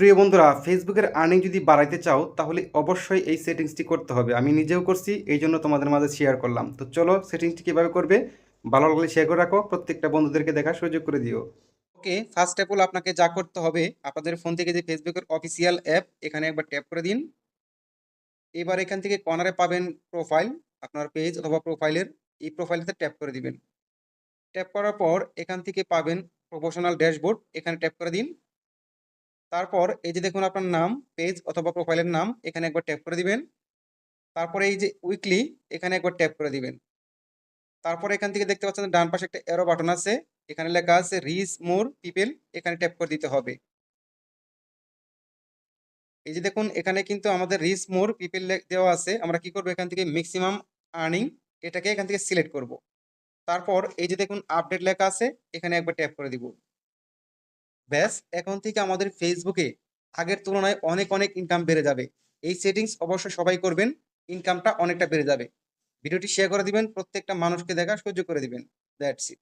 প্রিয় বন্ধুরা, ফেসবুকের আর্নিং যদি বাড়াইতে চাও তাহলে অবশ্যই এই সেটিংসটি করতে হবে। আমি নিজেও করছি, এই জন্য তোমাদের মাঝে শেয়ার করলাম। তো চলো সেটিংসটি কীভাবে করবে, ভালো লাগলে শেয়ার করে রাখো, প্রত্যেকটা বন্ধুদেরকে দেখার সুযোগ করে দিও। ওকে, ফার্স্ট অ্যাপ হলো আপনাকে যা করতে হবে, আপনাদের ফোন থেকে যে ফেসবুকের অফিসিয়াল অ্যাপ, এখানে একবার ট্যাপ করে দিন। এবার এখান থেকে কর্নারে পাবেন প্রোফাইল, আপনার পেজ অথবা প্রোফাইলের এই প্রোফাইলতে ট্যাপ করে দিবেন। ট্যাপ করার পর এখান থেকে পাবেন প্রফেশনাল ড্যাশবোর্ড, এখানে ট্যাপ করে দিন। তারপর এই যে দেখুন আপনার নাম, পেজ অথবা প্রোফাইলের নাম, এখানে একবার ট্যাপ করে দিবেন। তারপরে এই যে উইকলি, এখানে একবার ট্যাপ করে দিবেন। তারপরে এখান থেকে দেখতে পাচ্ছেন ডান পাশে একটা এরো বাটন আছে, এখানে লেখা আছে রিচ মোর পিপল, এখানে ট্যাপ করে দিতে হবে। এই যে দেখুন এখানে কিন্তু আমাদের রিচ মোর পিপল দেওয়া আছে। আমরা কি করবো, এখান থেকে ম্যাক্সিমাম আর্নিং, এটাকে এখান থেকে সিলেক্ট করব। তারপর এই যে দেখুন আপডেট লেখা আছে, এখানে একবার ট্যাপ করে দিব। ব্যাস, এখন থেকে আমাদের ফেসবুকে আগের তুলনায় অনেক অনেক ইনকাম বেড়ে যাবে। এই সেটিংস অবশ্যই সবাই করবেন, ইনকামটা অনেকটা বেড়ে যাবে। ভিডিওটি শেয়ার করে দিবেন, প্রত্যেকটা মানুষকে দেখার সুযোগ করে দিবেন। That's it.